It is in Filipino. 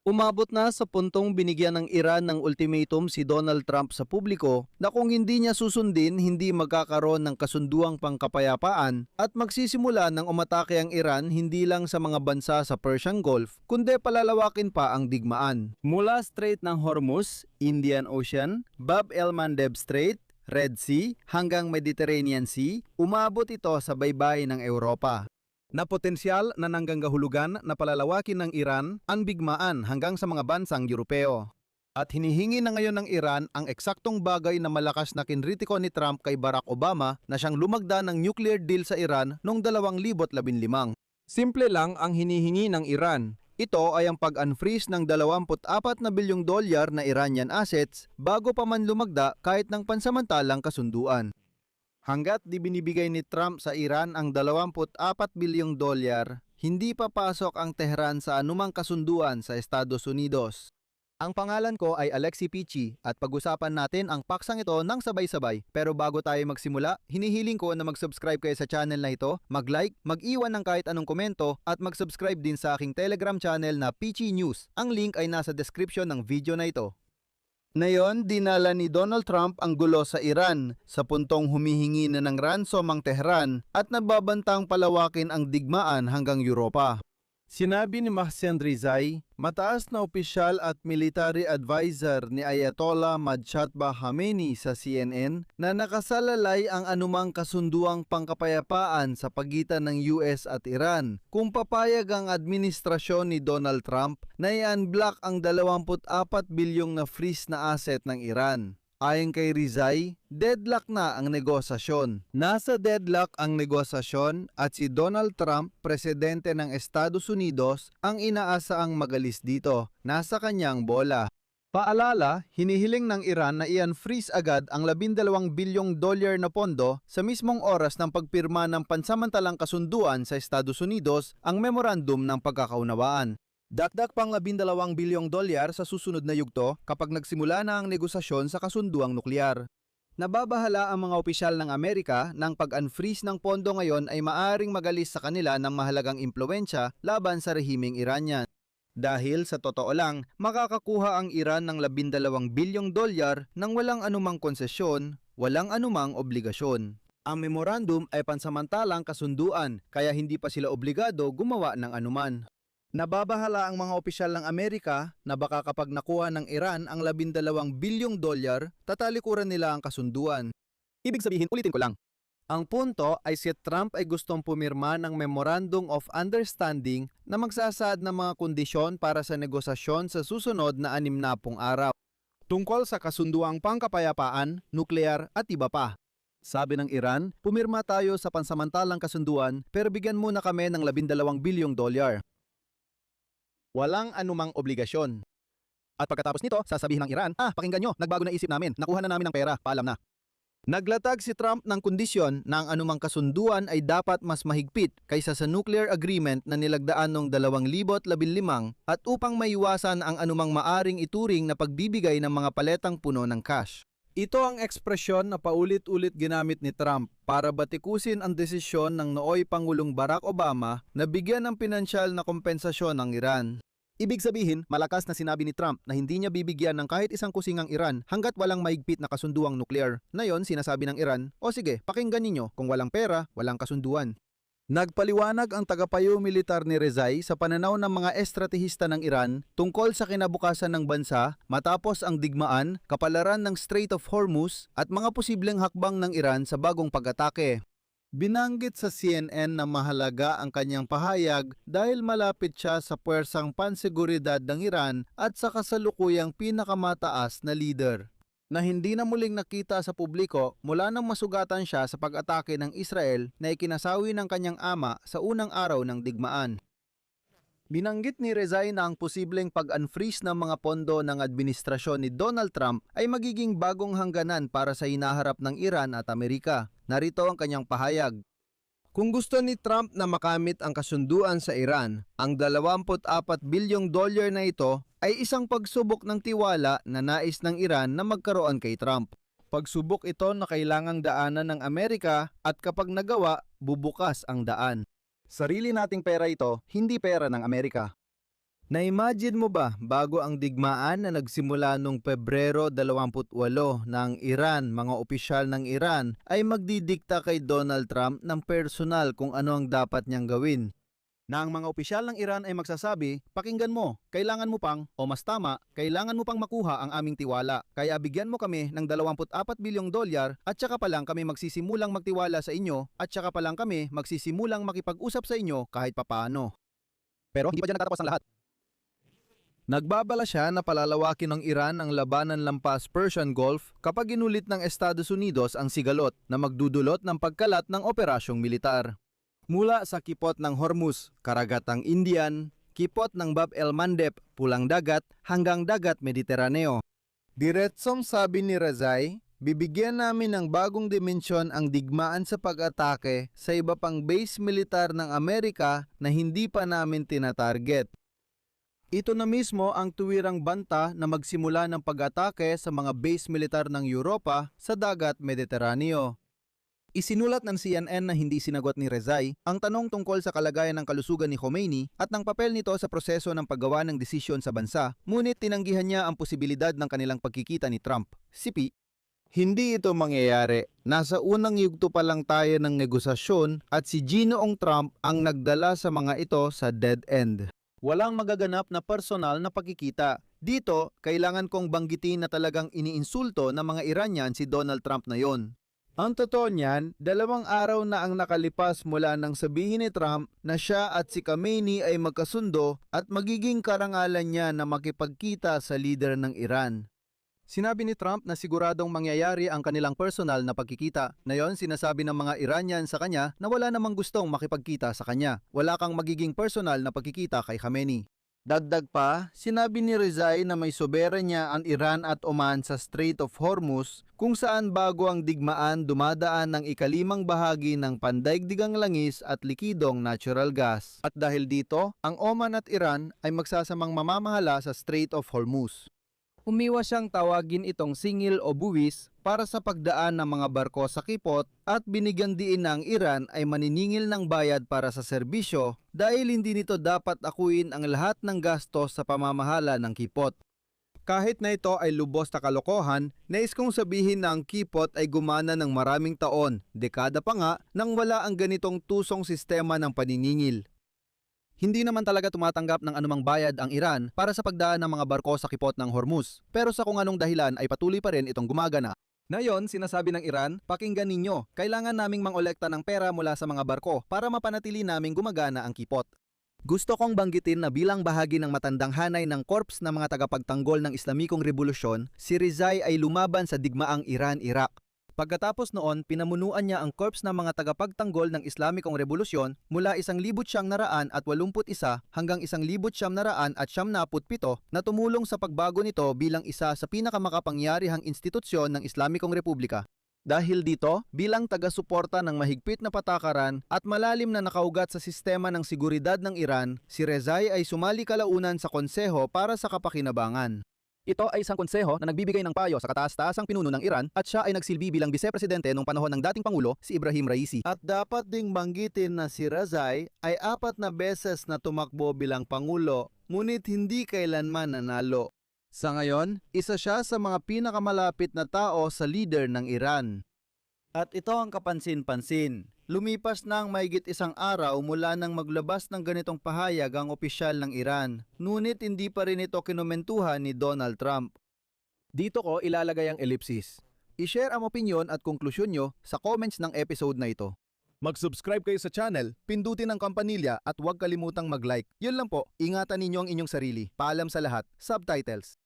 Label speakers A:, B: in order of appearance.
A: Umabot na sa puntong binigyan ng Iran ng ultimatum si Donald Trump sa publiko na kung hindi niya susundin, hindi magkakaroon ng kasunduang pangkapayapaan at magsisimula ng umatake ang Iran hindi lang sa mga bansa sa Persian Gulf, kundi palalawakin pa ang digmaan. Mula Strait ng Hormuz, Indian Ocean, Bab el-Mandeb Strait, Red Sea hanggang Mediterranean Sea, umabot ito sa baybayin ng Europa. Na potensyal na nanggangahulugan na palalawakin ng Iran ang bigmaan hanggang sa mga bansang Europeo. At hinihingi na ngayon ng Iran ang eksaktong bagay na malakas na kinritiko ni Trump kay Barack Obama na siyang lumagda ng nuclear deal sa Iran noong 2015. Simple lang ang hinihingi ng Iran. Ito ay ang pag-unfreeze ng $24 na bilyong na Iranian assets bago pa man lumagda kahit ng pansamantalang kasunduan. Hanggat di binibigay ni Trump sa Iran ang $24 bilyong, hindi papasok ang Tehran sa anumang kasunduan sa Estados Unidos. Ang pangalan ko ay Alexi Pichi at pag-usapan natin ang paksang ito ng sabay-sabay. Pero bago tayo magsimula, hinihiling ko na mag-subscribe kayo sa channel na ito, mag-like, mag-iwan ng kahit anong komento at mag-subscribe din sa aking Telegram channel na Pichi News. Ang link ay nasa description ng video na ito. Ngayon, dinala ni Donald Trump ang gulo sa Iran sa puntong humihingi na ng ransom ang Tehran at nagbabantang palawakin ang digmaan hanggang Europa. Sinabi ni Mohsen Rizai, mataas na opisyal at military advisor ni Ayatollah Mojtaba Khamenei sa CNN na nakasalalay ang anumang kasunduang pangkapayapaan sa pagitan ng US at Iran kung papayag ang administrasyon ni Donald Trump na i-unblock ang 24 bilyong na freeze na asset ng Iran. Ayon kay Rizai, deadlock na ang negosasyon. Nasa deadlock ang negosasyon at si Donald Trump, presidente ng Estados Unidos, ang inaasaang magalis dito. Nasa kanyang bola. Paalala, hinihiling ng Iran na i-unfreeze agad ang $12 bilyong na pondo sa mismong oras ng pagpirma ng pansamantalang kasunduan sa Estados Unidos, ang Memorandum ng Pagkakaunawaan. Dakdak pang $12 bilyong sa susunod na yugto kapag nagsimula na ang negosasyon sa kasunduang nuklear. Nababahala ang mga opisyal ng Amerika na ang pag-unfreeze ng pondo ngayon ay maaring magalis sa kanila ng mahalagang impluwensya laban sa rehimeng Iranian. Dahil sa totoo lang, makakakuha ang Iran ng $12 bilyong nang walang anumang konsesyon, walang anumang obligasyon. Ang memorandum ay pansamantalang kasunduan kaya hindi pa sila obligado gumawa ng anuman. Nababahala ang mga opisyal ng Amerika na baka kapag nakuha ng Iran ang $12 bilyong, tatalikuran nila ang kasunduan. Ibig sabihin, ulitin ko lang. Ang punto ay si Trump ay gustong pumirma ng Memorandum of Understanding na magsasaad ng mga kondisyon para sa negosasyon sa susunod na 60 araw. Tungkol sa kasunduang pangkapayapaan, nuklear at iba pa. Sabi ng Iran, pumirma tayo sa pansamantalang kasunduan pero bigyan muna kami ng $12 bilyong. Walang anumang obligasyon. At pagkatapos nito, sasabihin ng Iran, pakinggan nyo, nagbago na isip namin, nakuha na namin ng pera, paalam na. Naglatag si Trump ng kondisyon na ang anumang kasunduan ay dapat mas mahigpit kaysa sa nuclear agreement na nilagdaan noong 2015 at upang maiwasan ang anumang maaring ituring na pagbibigay ng mga paletang puno ng cash. Ito ang ekspresyon na paulit-ulit ginamit ni Trump para batikusin ang desisyon ng nooy Pangulong Barack Obama na bigyan ng pinansyal na kompensasyon ang Iran. Ibig sabihin, malakas na sinabi ni Trump na hindi niya bibigyan ng kahit isang kusingang Iran hanggat walang mahigpit na kasunduang nuklear. Ngayon, sinasabi ng Iran, o sige, pakinggan ninyo, kung walang pera, walang kasunduan. Nagpaliwanag ang tagapayo militar ni Rizai sa pananaw ng mga estratehista ng Iran tungkol sa kinabukasan ng bansa matapos ang digmaan, kapalaran ng Strait of Hormuz at mga posibleng hakbang ng Iran sa bagong pag-atake. Binanggit sa CNN na mahalaga ang kanyang pahayag dahil malapit siya sa puwersang panseguridad ng Iran at sa kasalukuyang pinakamataas na leader, na hindi na muling nakita sa publiko mula nang masugatan siya sa pag-atake ng Israel na ikinasawi ng kanyang ama sa unang araw ng digmaan. Binanggit ni Rizai na ang posibleng pag-unfreeze ng mga pondo ng administrasyon ni Donald Trump ay magiging bagong hangganan para sa hinaharap ng Iran at Amerika. Narito ang kanyang pahayag. Kung gusto ni Trump na makamit ang kasunduan sa Iran, ang $24 bilyong na ito ay isang pagsubok ng tiwala na nais ng Iran na magkaroon kay Trump. Pagsubok ito na kailangang daanan ng Amerika at kapag nagawa, bubukas ang daan. Sarili nating pera ito, hindi pera ng Amerika. Na-imagine mo ba bago ang digmaan na nagsimula noong Pebrero 28 ng Iran, mga opisyal ng Iran ay magdidikta kay Donald Trump ng personal kung ano ang dapat niyang gawin? Na ang mga opisyal ng Iran ay magsasabi, pakinggan mo, kailangan mo pang, o mas tama, kailangan mo pang makuha ang aming tiwala. Kaya bigyan mo kami ng 24 bilyong dolyar at saka pa lang kami magsisimulang magtiwala sa inyo at saka pa lang kami magsisimulang makipag-usap sa inyo kahit papaano. Pero hindi pa dyan natatapos ang lahat. Nagbabala siya na palalawakin ng Iran ang labanan lampas Persian Gulf kapag inulit ng Estados Unidos ang sigalot na magdudulot ng pagkalat ng operasyong militar. Mula sa kipot ng Hormuz, karagatang Indian, kipot ng Bab el-Mandeb, pulang dagat, hanggang dagat Mediteraneo. Diretsong sabi ni Rezai, bibigyan namin ng bagong dimensyon ang digmaan sa pag-atake sa iba pang base militar ng Amerika na hindi pa namin tinatarget. Ito na mismo ang tuwirang banta na magsimula ng pag-atake sa mga base militar ng Europa sa dagat Mediteraneo. Isinulat ng CNN na hindi sinagot ni Rezai ang tanong tungkol sa kalagayan ng kalusugan ni Khomeini at ng papel nito sa proseso ng paggawa ng desisyon sa bansa, ngunit tinanggihan niya ang posibilidad ng kanilang pagkikita ni Trump. Sipi, hindi ito mangyayari. Nasa unang yugto pa lang tayo ng negosasyon at si Ginoong Trump ang nagdala sa mga ito sa dead end. Walang magaganap na personal na pagkikita. Dito, kailangan kong banggitin na talagang iniinsulto ng mga Iranian si Donald Trump na yon. Ang totoo niyan, 2 araw na ang nakalipas mula nang sabihin ni Trump na siya at si Khamenei ay magkasundo at magiging karangalan niya na makipagkita sa leader ng Iran. Sinabi ni Trump na siguradong mangyayari ang kanilang personal na pagkikita. Ngayon, sinasabi ng mga Iranian sa kanya na wala namang gustong makipagkita sa kanya. Wala kang magiging personal na pagkikita kay Khamenei. Dagdag pa, sinabi ni Rezai na may soberanya ang Iran at Oman sa Strait of Hormuz kung saan bago ang digmaan dumadaan ng ikalimang bahagi ng pandaigdigang langis at likidong natural gas. At dahil dito, ang Oman at Iran ay magsasamang mamamahala sa Strait of Hormuz. Umiwas siyang tawagin itong singil o buwis para sa pagdaan ng mga barko sa kipot at binigyan diin na ang Iran ay maniningil ng bayad para sa serbisyo dahil hindi nito dapat akuin ang lahat ng gastos sa pamamahala ng kipot. Kahit na ito ay lubos na kalokohan, nais kong sabihin na ang kipot ay gumana ng maraming taon, dekada pa nga, nang wala ang ganitong tusong sistema ng paniningil. Hindi naman talaga tumatanggap ng anumang bayad ang Iran para sa pagdaan ng mga barko sa kipot ng Hormuz. Pero sa kung anong dahilan ay patuloy pa rin itong gumagana. Ngayon, sinasabi ng Iran, pakinggan ninyo, kailangan naming mangolekta ng pera mula sa mga barko para mapanatili naming gumagana ang kipot. Gusto kong banggitin na bilang bahagi ng matandang hanay ng korps ng mga tagapagtanggol ng Islamikong Revolusyon, si Rezai ay lumaban sa digmaang Iran-Iraq. Pagkatapos noon, pinamunuan niya ang korps ng mga tagapagtanggol ng Islamikong Revolusyon mula 1,981 hanggang 1,997 na tumulong sa pagbago nito bilang isa sa pinakamakapangyarihang institusyon ng Islamikong Republika. Dahil dito, bilang taga-suporta ng mahigpit na patakaran at malalim na nakaugat sa sistema ng seguridad ng Iran, si Rezai ay sumali kalaunan sa konseho para sa kapakinabangan. Ito ay isang konseho na nagbibigay ng payo sa kataas-taasang pinuno ng Iran at siya ay nagsilbi bilang vice-presidente noong panahon ng dating Pangulo si Ibrahim Raisi. At dapat ding banggitin na si Rezai ay 4 na beses na tumakbo bilang Pangulo, ngunit hindi kailanman nanalo. Sa ngayon, isa siya sa mga pinakamalapit na tao sa leader ng Iran. At ito ang kapansin-pansin. Lumipas na ang mahigit 1 araw mula nang maglabas ng ganitong pahayag ang opisyal ng Iran. Ngunit hindi pa rin ito kinumentuhan ni Donald Trump. Dito ko ilalagay ang ellipsis. I-share ang opinyon at konklusyon nyo sa comments ng episode na ito. Mag-subscribe kayo sa channel, pindutin ang kampanilya at huwag kalimutang mag-like. Yun lang po, ingatan ninyo ang inyong sarili. Paalam sa lahat. Subtitles.